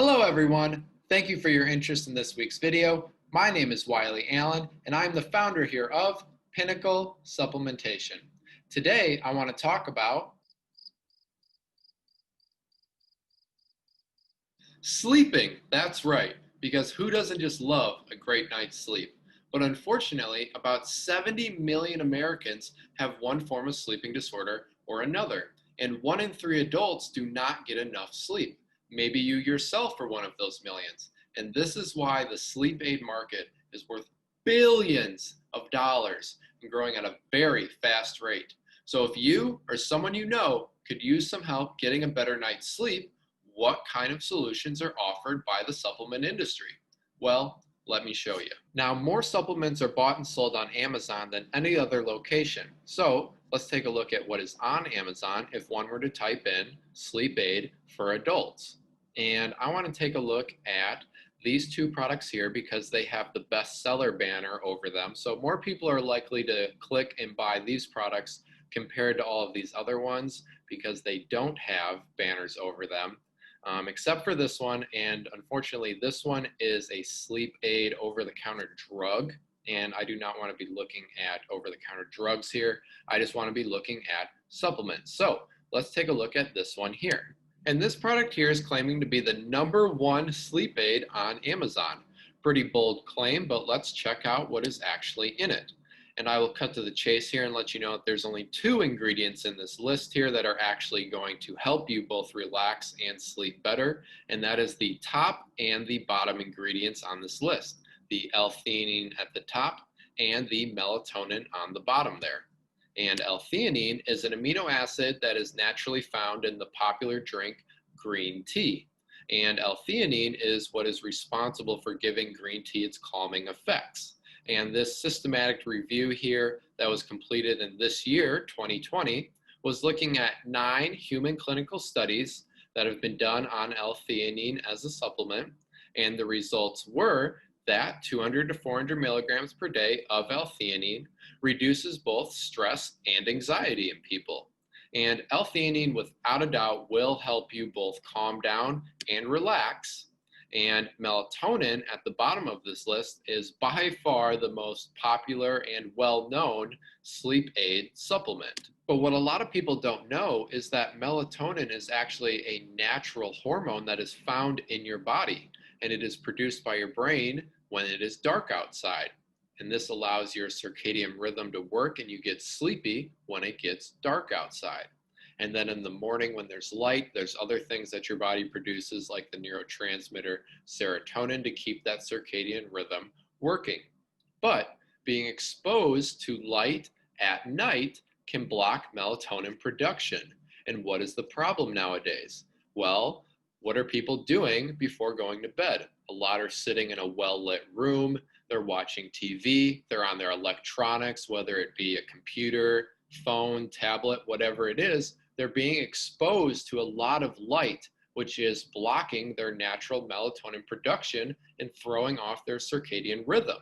Hello everyone, thank you for your interest in this week's video. My name is Wiley Allen and I'm the founder here of Pinnacle Supplementation. Today I want to talk about sleeping. That's right, because who doesn't just love a great night's sleep? But unfortunately, about 70 million Americans have one form of sleeping disorder or another, and 1 in 3 adults do not get enough sleep. Maybe you yourself are one of those millions, and this is why the sleep aid market is worth billions of dollars and growing at a very fast rate. So if you or someone you know could use some help getting a better night's sleep, what kind of solutions are offered by the supplement industry? Well, let me show you. Now, more supplements are bought and sold on Amazon than any other location. So let's take a look at what is on Amazon if one were to type in sleep aid for adults. And I want to take a look at these two products here because they have the bestseller banner over them. So more people are likely to click and buy these products compared to all of these other ones because they don't have banners over them. Except for this one, and unfortunately this one is a sleep aid over-the-counter drug, and I do not want to be looking at over-the-counter drugs here. I just want to be looking at supplements. So let's take a look at this one here. And this product here is claiming to be the #1 sleep aid on Amazon. Pretty bold claim, but let's check out what is actually in it. And I will cut to the chase here and let you know that there's only 2 ingredients in this list here that are actually going to help you both relax and sleep better, and that is the top and the bottom ingredients on this list, the L-theanine at the top and the melatonin on the bottom there. And L-theanine is an amino acid that is naturally found in the popular drink green tea. And L-theanine is what is responsible for giving green tea its calming effects. And this systematic review here that was completed in this year, 2020, was looking at 9 human clinical studies that have been done on L-theanine as a supplement. And the results were that 200 to 400 milligrams per day of L-theanine reduces both stress and anxiety in people. And L-theanine, without a doubt, will help you both calm down and relax. And melatonin at the bottom of this list is by far the most popular and well-known sleep aid supplement. But what a lot of people don't know is that melatonin is actually a natural hormone that is found in your body, and it is produced by your brain when it is dark outside. And this allows your circadian rhythm to work and you get sleepy when it gets dark outside. And then in the morning when there's light, there's other things that your body produces like the neurotransmitter serotonin to keep that circadian rhythm working. But being exposed to light at night can block melatonin production. And what is the problem nowadays? Well, what are people doing before going to bed? A lot are sitting in a well-lit room, they're watching TV, they're on their electronics, whether it be a computer, phone, tablet, whatever it is. They're being exposed to a lot of light, which is blocking their natural melatonin production and throwing off their circadian rhythm.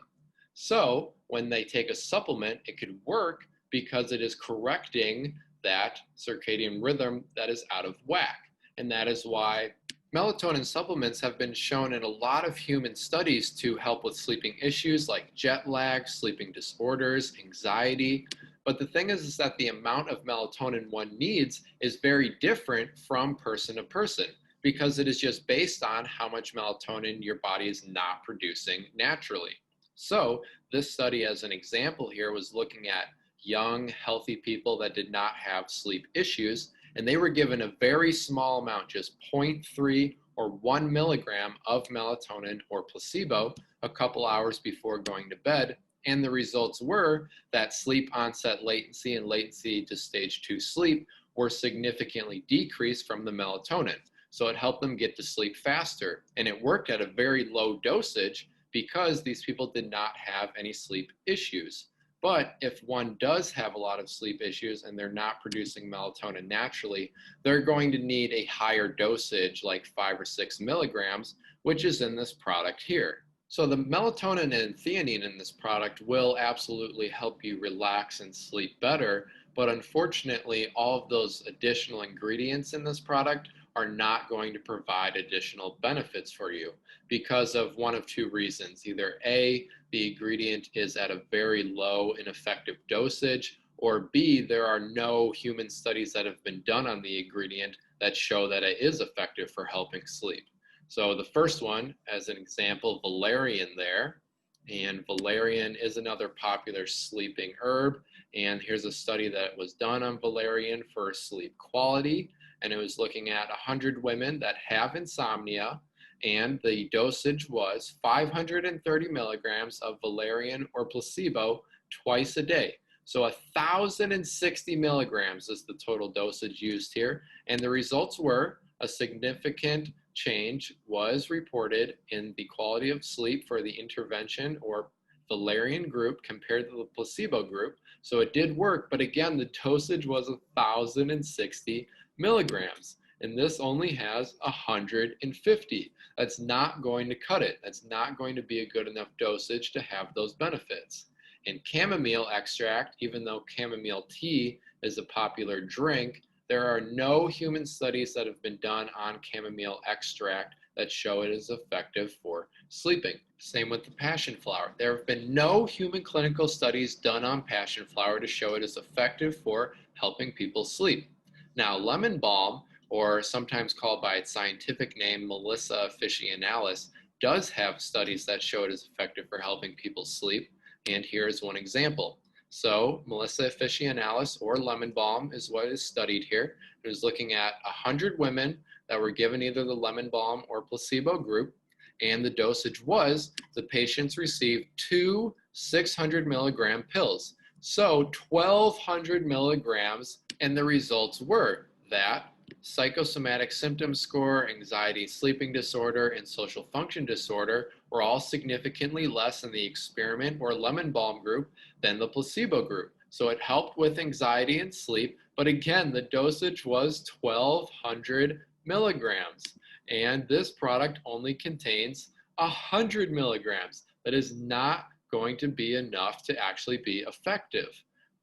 So when they take a supplement, it could work because it is correcting that circadian rhythm that is out of whack. And that is why melatonin supplements have been shown in a lot of human studies to help with sleeping issues like jet lag, sleeping disorders, anxiety. But the thing is that the amount of melatonin one needs is very different from person to person because it is just based on how much melatonin your body is not producing naturally. So this study, as an example here, was looking at young, healthy people that did not have sleep issues, and they were given a very small amount, just 0.3 or 1 milligram of melatonin or placebo a couple hours before going to bed. And the results were that sleep onset latency and latency to stage 2 sleep were significantly decreased from the melatonin. So it helped them get to sleep faster. And it worked at a very low dosage because these people did not have any sleep issues. But if one does have a lot of sleep issues and they're not producing melatonin naturally, they're going to need a higher dosage, like 5 or 6 milligrams, which is in this product here. So the melatonin and theanine in this product will absolutely help you relax and sleep better, but unfortunately all of those additional ingredients in this product are not going to provide additional benefits for you because of one of two reasons. Either A, the ingredient is at a very low and effective dosage, or B, there are no human studies that have been done on the ingredient that show that it is effective for helping sleep. So the first one, as an example, valerian there. And valerian is another popular sleeping herb. And here's a study that was done on valerian for sleep quality. And it was looking at 100 women that have insomnia. And the dosage was 530 milligrams of valerian or placebo twice a day. So 1,060 milligrams is the total dosage used here. And the results were a significant change was reported in the quality of sleep for the intervention or valerian group compared to the placebo group. So it did work, but again, the dosage was 1,060 milligrams, and this only has 150. That's not going to cut it. That's not going to be a good enough dosage to have those benefits. In chamomile extract, even though chamomile tea is a popular drink, there are no human studies that have been done on chamomile extract that show it is effective for sleeping. Same with the passion flower. There have been no human clinical studies done on passion flower to show it is effective for helping people sleep. Now, lemon balm, or sometimes called by its scientific name, Melissa officinalis, does have studies that show it is effective for helping people sleep. And here's one example. So Melissa officinalis, or lemon balm, is what is studied here. It was looking at 100 women that were given either the lemon balm or placebo group, and the dosage was the patients received 2 600 milligram pills. So 1,200 milligrams, and the results were that psychosomatic symptom score, anxiety, sleeping disorder, and social function disorder were all significantly less in the experiment or lemon balm group than the placebo group. So it helped with anxiety and sleep, but again, the dosage was 1,200 milligrams. And this product only contains 100 milligrams. That is not going to be enough to actually be effective,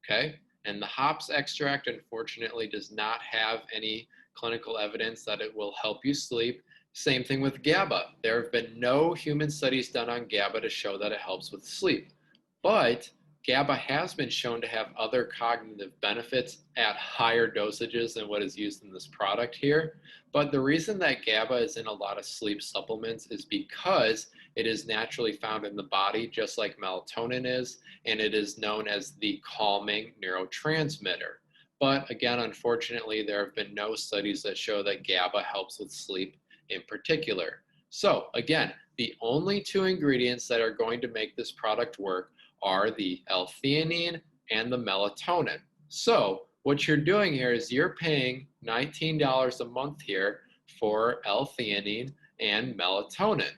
okay? And the hops extract, unfortunately, does not have any clinical evidence that it will help you sleep. Same thing with GABA. There have been no human studies done on GABA to show that it helps with sleep. But GABA has been shown to have other cognitive benefits at higher dosages than what is used in this product here. But the reason that GABA is in a lot of sleep supplements is because it is naturally found in the body, just like melatonin is, and it is known as the calming neurotransmitter. But again, unfortunately, there have been no studies that show that GABA helps with sleep in particular. So again, the only two ingredients that are going to make this product work are the L-theanine and the melatonin. So what you're doing here is you're paying $19 a month here for L-theanine and melatonin.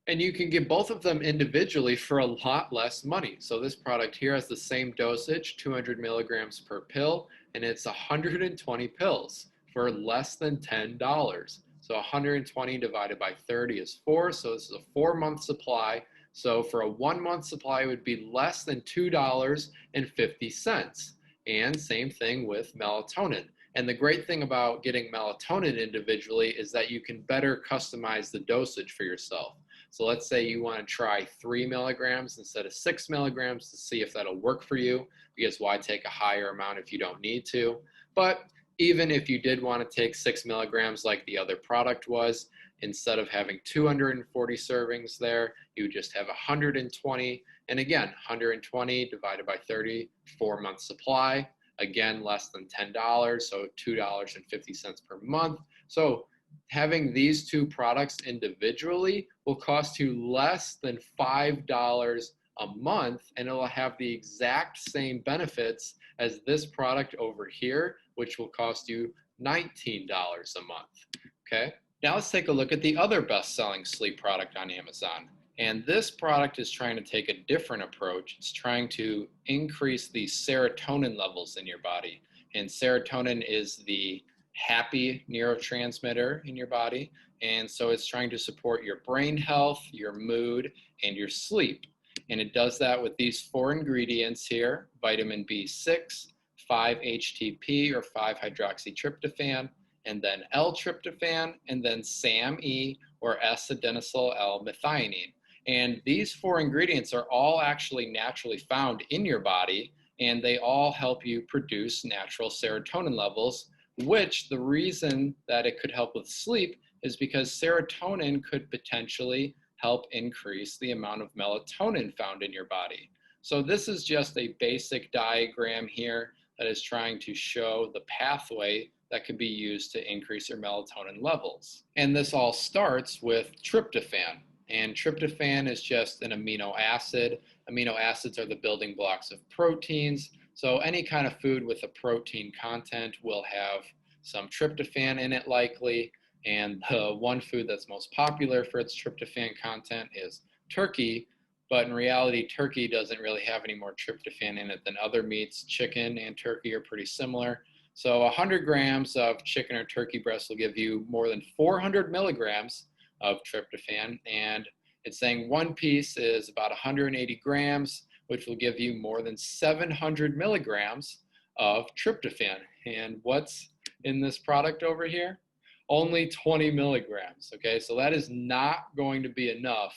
And you can get both of them individually for a lot less money. So this product here has the same dosage, 200 milligrams per pill, and it's 120 pills for less than $10. So 120 divided by 30 is 4, so this is a 4-month supply. So for a 1-month supply, it would be less than $2.50. And same thing with melatonin. And the great thing about getting melatonin individually is that you can better customize the dosage for yourself. So let's say you want to try 3 milligrams instead of 6 milligrams to see if that'll work for you, because why take a higher amount if you don't need to? But even if you did want to take 6 milligrams like the other product was, instead of having 240 servings there, you just have 120. And again, 120 divided by 30, 4-month supply. Again, less than $10, so $2.50 per month. So having these two products individually will cost you less than $5 a month, and it will have the exact same benefits as this product over here, which will cost you $19 a month, okay? Now let's take a look at the other best-selling sleep product on Amazon. And this product is trying to take a different approach. It's trying to increase the serotonin levels in your body. And serotonin is the happy neurotransmitter in your body. And so it's trying to support your brain health, your mood, and your sleep. And it does that with these 4 ingredients here: vitamin B6, 5-HTP or 5-hydroxytryptophan, and then L-tryptophan, and then SAMe or S-adenosyl L-methionine. And these four ingredients are all actually naturally found in your body, and they all help you produce natural serotonin levels, which the reason that it could help with sleep is because serotonin could potentially help increase the amount of melatonin found in your body. So this is just a basic diagram here that is trying to show the pathway that could be used to increase your melatonin levels. And this all starts with tryptophan. And tryptophan is just an amino acid. Amino acids are the building blocks of proteins. So any kind of food with a protein content will have some tryptophan in it likely. And the one food that's most popular for its tryptophan content is turkey. But in reality, turkey doesn't really have any more tryptophan in it than other meats. Chicken and turkey are pretty similar. So 100 grams of chicken or turkey breast will give you more than 400 milligrams of tryptophan, and it's saying one piece is about 180 grams, which will give you more than 700 milligrams of tryptophan. And what's in this product over here? Only 20 milligrams, okay? So that is not going to be enough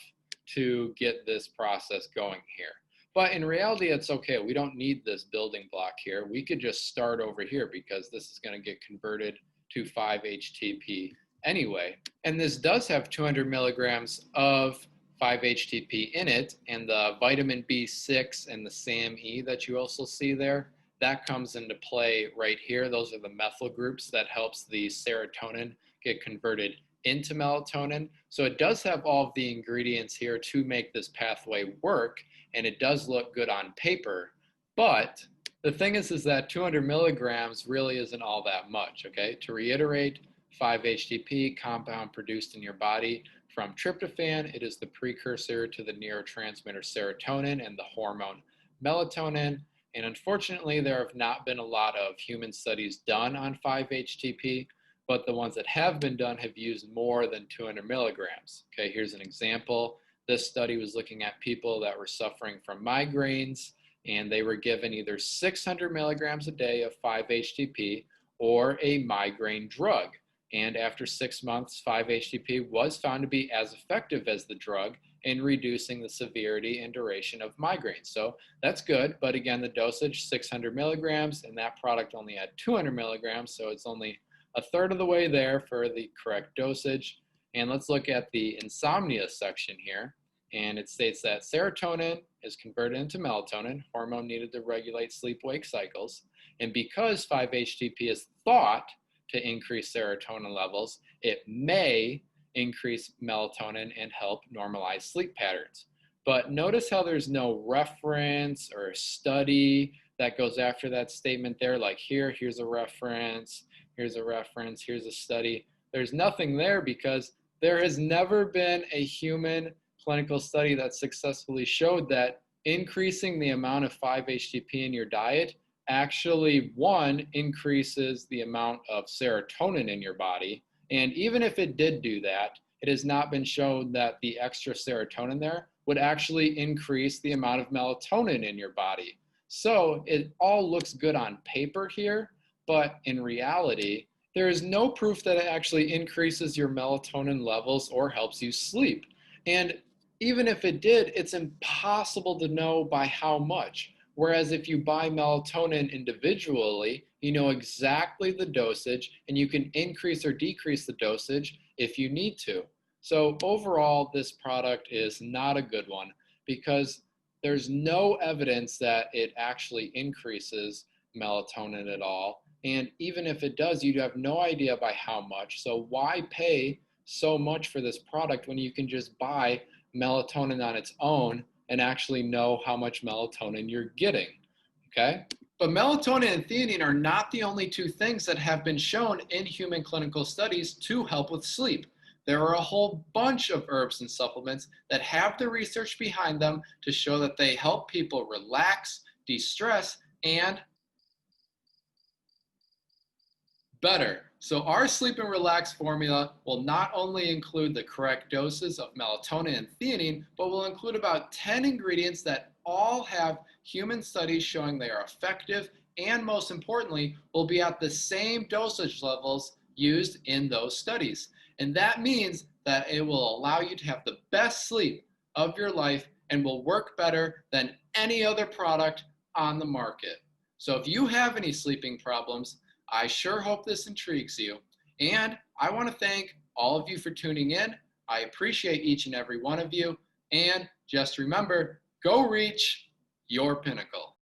to get this process going here. But in reality, it's okay. We don't need this building block here. We could just start over here because this is going to get converted to 5-HTP anyway. And this does have 200 milligrams of 5-HTP in it, and the vitamin B6 and the SAMe that you also see there, that comes into play right here. Those are the methyl groups that helps the serotonin get converted into melatonin. So it does have all of the ingredients here to make this pathway work, and it does look good on paper. But the thing is that 200 milligrams really isn't all that much, okay? To reiterate, 5-HTP compound produced in your body from tryptophan. It is the precursor to the neurotransmitter serotonin and the hormone melatonin. And unfortunately, there have not been a lot of human studies done on 5-HTP, but the ones that have been done have used more than 200 milligrams. Okay, here's an example. This study was looking at people that were suffering from migraines, and they were given either 600 milligrams a day of 5-HTP or a migraine drug. And after 6 months, 5-HTP was found to be as effective as the drug in reducing the severity and duration of migraines. So that's good, but again, the dosage, 600 milligrams, and that product only had 200 milligrams, so it's only a third of the way there for the correct dosage. And let's look at the insomnia section here. And it states that serotonin is converted into melatonin, hormone needed to regulate sleep-wake cycles. And because 5-HTP is thought to increase serotonin levels, it may increase melatonin and help normalize sleep patterns. But notice how there's no reference or study that goes after that statement there, like here's a reference, here's a reference, here's a study. There's nothing there because there has never been a human clinical study that successfully showed that increasing the amount of 5-HTP in your diet actually, one, increases the amount of serotonin in your body. And even if it did do that, it has not been shown that the extra serotonin there would actually increase the amount of melatonin in your body. So it all looks good on paper here, but in reality, there is no proof that it actually increases your melatonin levels or helps you sleep. And even if it did, it's impossible to know by how much. Whereas if you buy melatonin individually, you know exactly the dosage and you can increase or decrease the dosage if you need to. So overall, this product is not a good one because there's no evidence that it actually increases melatonin at all. And even if it does, you have no idea by how much. So why pay so much for this product when you can just buy melatonin on its own and actually know how much melatonin you're getting, okay? But melatonin and theanine are not the only two things that have been shown in human clinical studies to help with sleep. There are a whole bunch of herbs and supplements that have the research behind them to show that they help people relax, de-stress, and better. So our sleep and relax formula will not only include the correct doses of melatonin and theanine, but will include about 10 ingredients that all have human studies showing they are effective and most importantly, will be at the same dosage levels used in those studies. And that means that it will allow you to have the best sleep of your life and will work better than any other product on the market. So if you have any sleeping problems, I sure hope this intrigues you. And I want to thank all of you for tuning in. I appreciate each and every one of you. And just remember, go reach your pinnacle.